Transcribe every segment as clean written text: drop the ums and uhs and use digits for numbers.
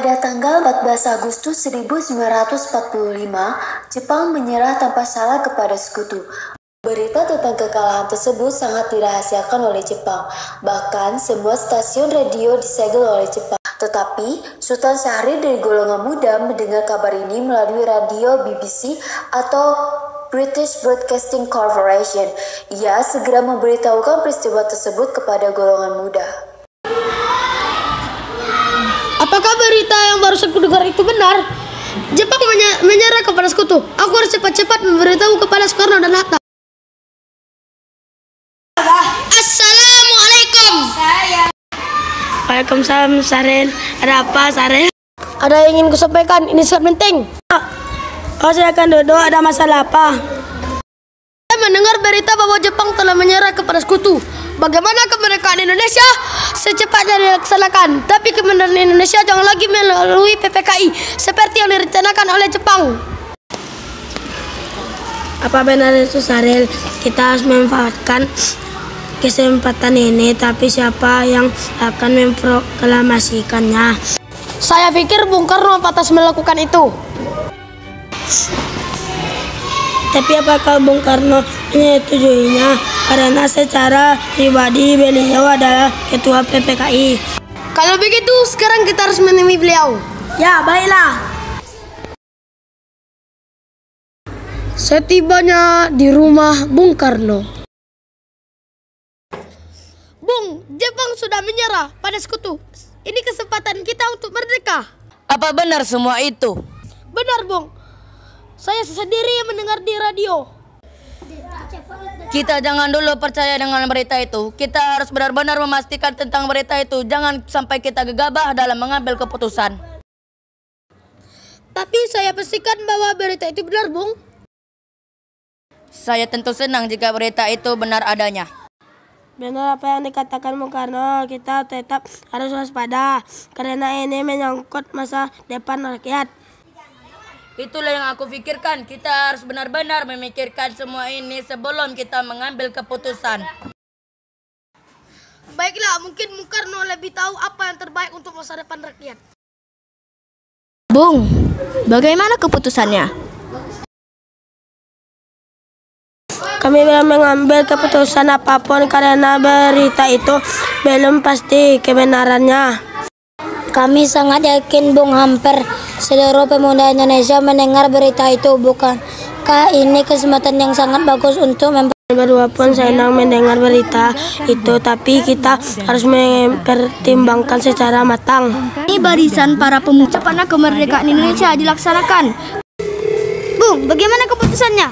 Pada tanggal 14 Agustus 1945, Jepang menyerah tanpa salah kepada sekutu. Berita tentang kekalahan tersebut sangat dirahasiakan oleh Jepang. Bahkan semua stasiun radio disegel oleh Jepang. Tetapi Sultan Syahrir dari golongan muda mendengar kabar ini melalui radio BBC atau British Broadcasting Corporation. Ia segera memberitahukan peristiwa tersebut kepada golongan muda. Apakah berita yang baru saya dengar itu benar? Jepang menyerah kepada sekutu. Aku harus cepat-cepat memberitahu kepada Soekarno dan Hatta. Assalamualaikum. Waalaikumsalam, Sarel. Ada apa, Sarel? Ada yang ingin kusampaikan, ini sangat penting. Oh, silakan duduk. Ada masalah apa? Saya mendengar berita bahwa Jepang telah menyerah kepada sekutu. Bagaimana kemerdekaan Indonesia? Secepatnya dilaksanakan. Tapi kemerdekaan Indonesia jangan lagi melalui PPKI seperti yang direncanakan oleh Jepang. Apa benar itu, Sarel? Kita harus memanfaatkan kesempatan ini, tapi siapa yang akan memproklamasikannya? Saya pikir Bung Karno pantas melakukan itu. Tapi apakah Bung Karno menyetujuinya? Karena secara pribadi beliau adalah ketua PPKI. Kalau begitu, sekarang kita harus menemui beliau. Ya, baiklah. Setibanya di rumah Bung Karno. Bung, Jepang sudah menyerah pada sekutu. Ini kesempatan kita untuk merdeka. Apa benar semua itu? Benar, Bung. Saya sendiri yang mendengar di radio. Kita jangan dulu percaya dengan berita itu. Kita harus benar-benar memastikan tentang berita itu. Jangan sampai kita gegabah dalam mengambil keputusan. Tapi saya pastikan bahwa berita itu benar, Bung. Saya tentu senang jika berita itu benar adanya. Benar apa yang dikatakan Bung Karno, kita tetap harus waspada karena ini menyangkut masa depan rakyat. Itulah yang aku pikirkan. Kita harus benar-benar memikirkan semua ini sebelum kita mengambil keputusan. Baiklah, mungkin Bung Karno lebih tahu apa yang terbaik untuk masa depan rakyat. Bung, bagaimana keputusannya? Kami belum mengambil keputusan apapun karena berita itu belum pasti kebenarannya. Kami sangat yakin Bung, hampir seluruh pemuda Indonesia mendengar berita itu. Bukankah ini kesempatan yang sangat bagus untuk Berdua pun senang mendengar berita itu, tapi kita harus mempertimbangkan secara matang. Ini barisan para pemuda pada kemerdekaan Indonesia dilaksanakan. Bung, bagaimana keputusannya?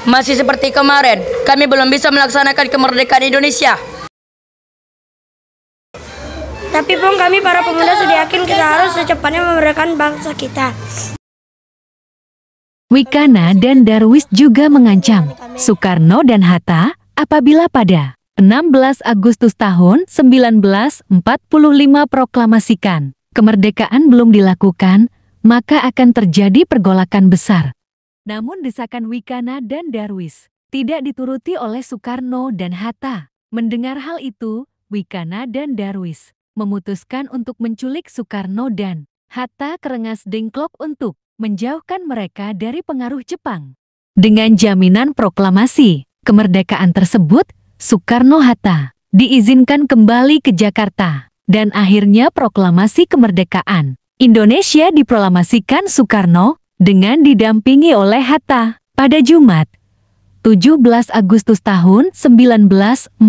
Masih seperti kemarin, kami belum bisa melaksanakan kemerdekaan Indonesia. Tapi Bung, kami para pemuda sudah yakin kita harus secepatnya memerdekakan bangsa kita. Wikana dan Darwis juga mengancam Soekarno dan Hatta apabila pada 16 Agustus tahun 1945 proklamasikan kemerdekaan belum dilakukan, maka akan terjadi pergolakan besar. Namun desakan Wikana dan Darwis tidak dituruti oleh Soekarno dan Hatta. Mendengar hal itu, Wikana dan Darwis memutuskan untuk menculik Soekarno dan Hatta ke Rengas Dengklok untuk menjauhkan mereka dari pengaruh Jepang. Dengan jaminan proklamasi kemerdekaan tersebut, Soekarno-Hatta diizinkan kembali ke Jakarta, dan akhirnya proklamasi kemerdekaan Indonesia diproklamasikan Soekarno dengan didampingi oleh Hatta pada Jumat, 17 Agustus tahun 1945.